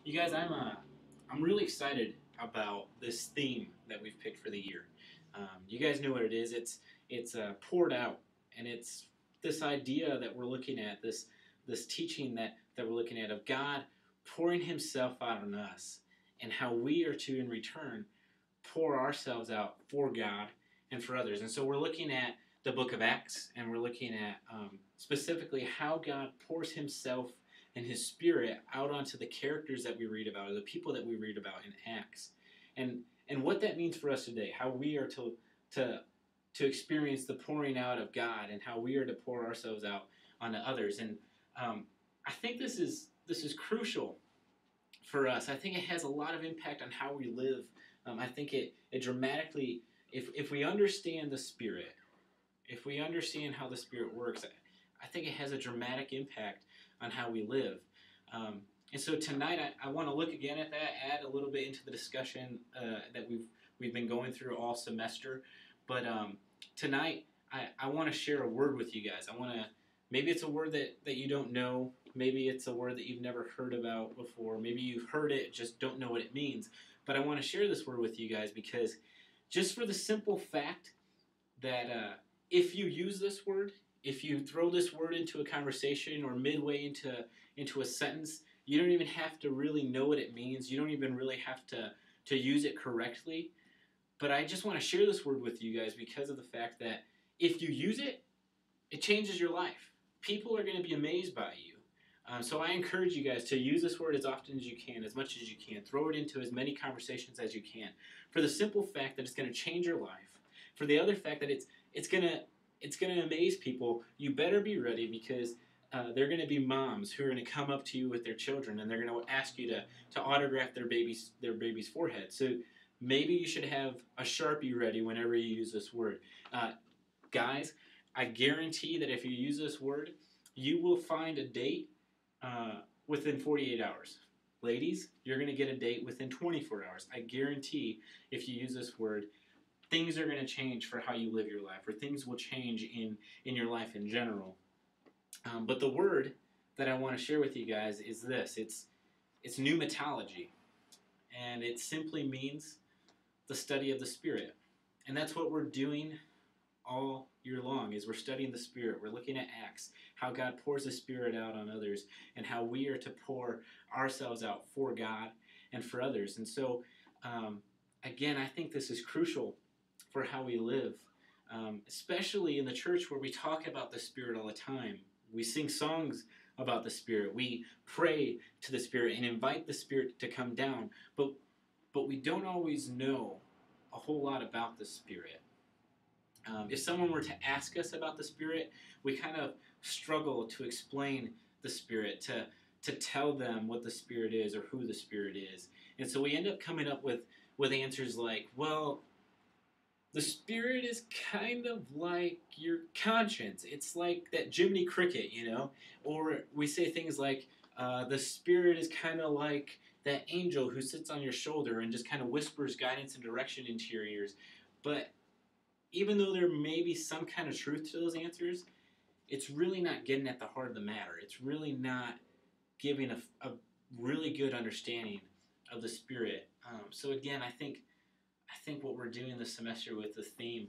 You guys, I'm really excited about this theme that we've picked for the year. You guys know what it is. It's poured out, and it's this idea that we're looking at, this teaching that we're looking at of God pouring Himself out on us, and how we are to, in return, pour ourselves out for God and for others. And so we're looking at the book of Acts, and we're looking at specifically how God pours Himself and His Spirit out onto the characters that we read about, or the people that we read about in Acts, and what that means for us today. How we are to experience the pouring out of God, and how we are to pour ourselves out onto others. And I think this is crucial for us. I think it has a lot of impact on how we live. I think it dramatically, if we understand the Spirit, if we understand how the Spirit works, I think it has a dramatic impact on how we live. And so tonight, I want to look again at that, add a little bit into the discussion that we've been going through all semester. But tonight, I want to share a word with you guys. Maybe it's a word that you don't know. Maybe it's a word that you've never heard about before. Maybe you've heard it, just don't know what it means. But I want to share this word with you guys because just for the simple fact that if you use this word, if you throw this word into a conversation or midway into a sentence, you don't even have to really know what it means. You don't even really have to use it correctly. But I just want to share this word with you guys because of the fact that if you use it, it changes your life. People are going to be amazed by you. So I encourage you guys to use this word as often as you can, as much as you can. Throw it into as many conversations as you can. For the simple fact that it's going to change your life. For the other fact that it's going to amaze people. You better be ready because they're going to be moms who are going to come up to you with their children, and they're going to ask you to autograph their baby's forehead. So maybe you should have a Sharpie ready whenever you use this word. Guys, I guarantee that if you use this word, you will find a date within 48 hours. Ladies, you're going to get a date within 24 hours. I guarantee if you use this word, things are going to change for how you live your life, or things will change in your life in general. But the word that I want to share with you guys is this. It's pneumatology, and it simply means the study of the Spirit. And that's what we're doing all year long, is we're studying the Spirit. We're looking at Acts, how God pours the Spirit out on others, and how we are to pour ourselves out for God and for others. And so, again, I think this is crucial for how we live, especially in the church where we talk about the Spirit all the time. We sing songs about the Spirit. We pray to the Spirit and invite the Spirit to come down, but we don't always know a whole lot about the Spirit. If someone were to ask us about the Spirit, we kind of struggle to explain the Spirit, to tell them what the Spirit is or who the Spirit is. And so we end up coming up with answers like, well, the Spirit is kind of like your conscience. It's like that Jiminy Cricket, Or we say things like, the Spirit is kind of like that angel who sits on your shoulder and just kind of whispers guidance and direction into your ears. But even though there may be some kind of truth to those answers, it's really not getting at the heart of the matter. It's really not giving a really good understanding of the Spirit. So again, I think what we're doing this semester with the theme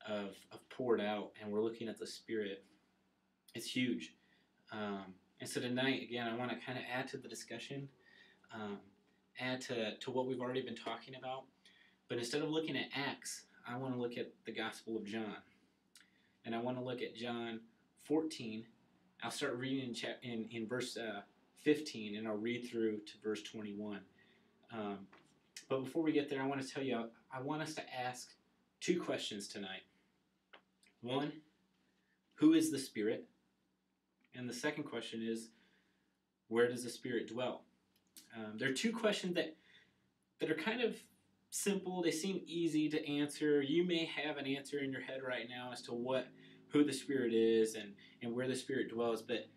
of poured out, and we're looking at the Spirit, it's huge. And so tonight, again, I want to kind of add to the discussion, add to what we've already been talking about. But instead of looking at Acts, I want to look at the Gospel of John. And I want to look at John 14. I'll start reading in verse 15, and I'll read through to verse 21. But before we get there, I want to tell you, I want us to ask two questions tonight. One, who is the Spirit? And the second question is, where does the Spirit dwell? There are two questions that are kind of simple. They seem easy to answer. You may have an answer in your head right now as to who the Spirit is and where the Spirit dwells, but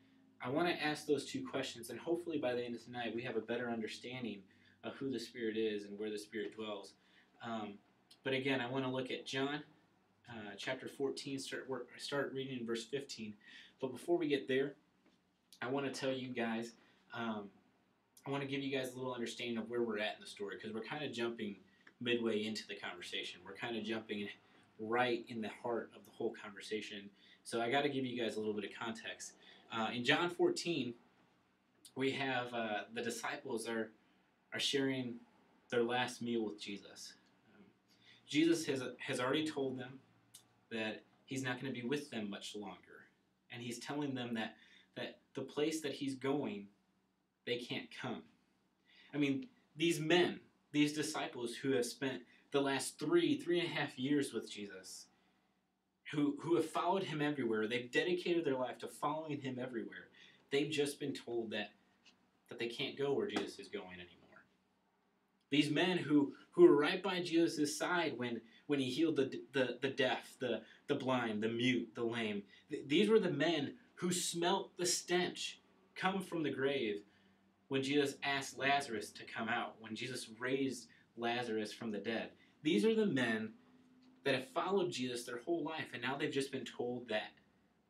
I want to ask those two questions, and hopefully by the end of tonight we have a better understanding of who the Spirit is and where the Spirit dwells. But again, I want to look at John chapter 14, start reading in verse 15. But before we get there, I want to tell you guys I want to give you guys a little understanding of where we're at in the story, because we're kind of jumping midway into the conversation. We're kind of jumping right in the heart of the whole conversation. So I got to give you guys a little bit of context. In John 14, we have the disciples are sharing their last meal with Jesus. Jesus has already told them that he's not going to be with them much longer. And he's telling them that the place that he's going, they can't come. I mean, these men, these disciples who have spent the last 3.5 years with Jesus, who have followed him everywhere, they've dedicated their life to following him everywhere, they've just been told that they can't go where Jesus is going anymore. These men who were right by Jesus' side when he healed the deaf, the blind, the mute, the lame, these were the men who smelt the stench come from the grave when Jesus asked Lazarus to come out, when Jesus raised Lazarus from the dead. These are the men that have followed Jesus their whole life, and now they've just been told that,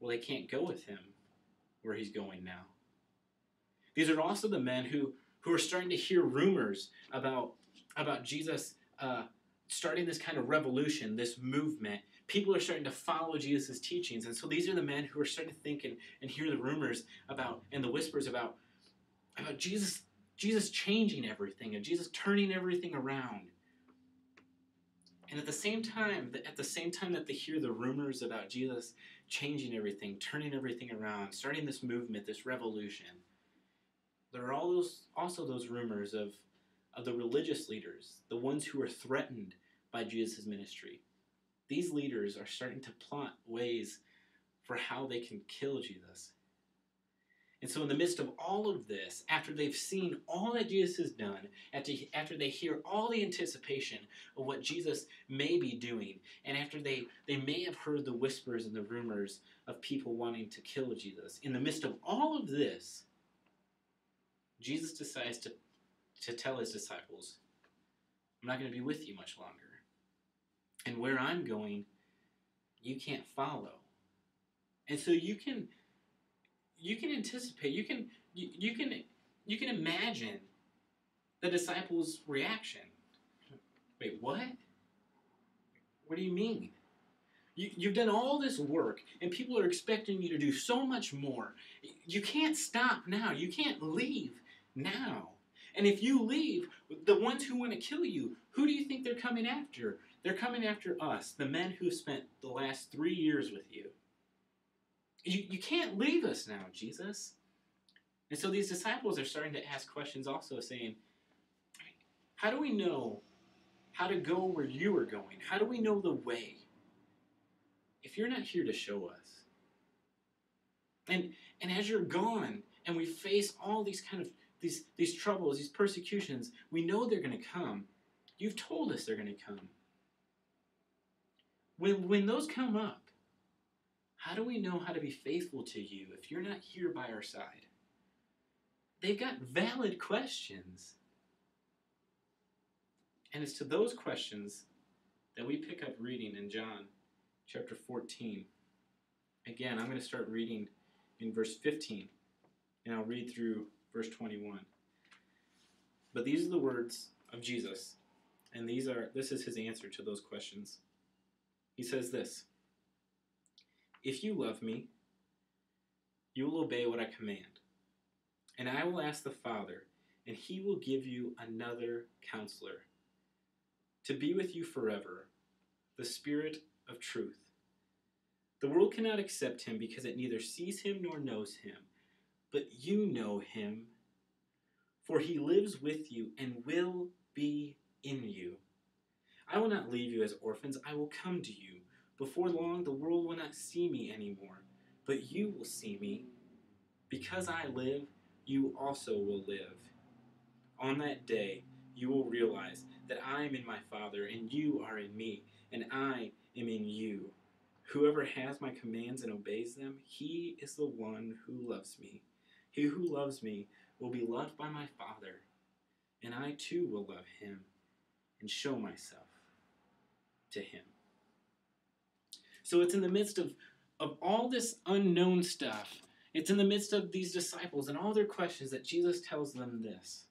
well, they can't go with him where he's going now. These are also the men who are starting to hear rumors about Jesus starting this kind of revolution, this movement. People are starting to follow Jesus' teachings, and so these are the men who are starting to think and hear the rumors about, and the whispers about Jesus changing everything, and Jesus turning everything around. And at the same time that they hear the rumors about Jesus changing everything, turning everything around, starting this movement, this revolution, there are also those rumors of the religious leaders, the ones who are threatened by Jesus' ministry. These leaders are starting to plot ways for how they can kill Jesus. And so in the midst of all of this, after they've seen all that Jesus has done, after they hear all the anticipation of what Jesus may be doing, and after they may have heard the whispers and the rumors of people wanting to kill Jesus, in the midst of all of this, Jesus decides to tell his disciples, I'm not going to be with you much longer. And where I'm going, you can't follow. And so you can anticipate, you can imagine the disciples' reaction. Wait, what? What do you mean? You've done all this work, and people are expecting you to do so much more. You can't stop now. You can't leave now. And if you leave, the ones who want to kill you, who do you think they're coming after? They're coming after us, the men who have spent the last 3 years with you. You can't leave us now, Jesus. And so these disciples are starting to ask questions also, saying, how do we know how to go where you are going? How do we know the way if you're not here to show us? And as you're gone, and we face all these kind of these troubles, these persecutions, we know they're going to come. You've told us they're going to come. When those come up, how do we know how to be faithful to you if you're not here by our side? They've got valid questions. And it's to those questions that we pick up reading in John chapter 14. Again, I'm going to start reading in verse 15, and I'll read through verse 21. But these are the words of Jesus, and this is his answer to those questions. He says this, if you love me, you will obey what I command. And I will ask the Father, and he will give you another counselor to be with you forever, the Spirit of truth. The world cannot accept him because it neither sees him nor knows him. But you know him, for he lives with you and will be in you. I will not leave you as orphans. I will come to you. Before long, the world will not see me anymore, but you will see me. Because I live, you also will live. On that day, you will realize that I am in my Father, and you are in me, and I am in you. Whoever has my commands and obeys them, he is the one who loves me. He who loves me will be loved by my Father, and I too will love him and show myself to him. So it's in the midst of all this unknown stuff, It's in the midst of these disciples and all their questions that Jesus tells them this.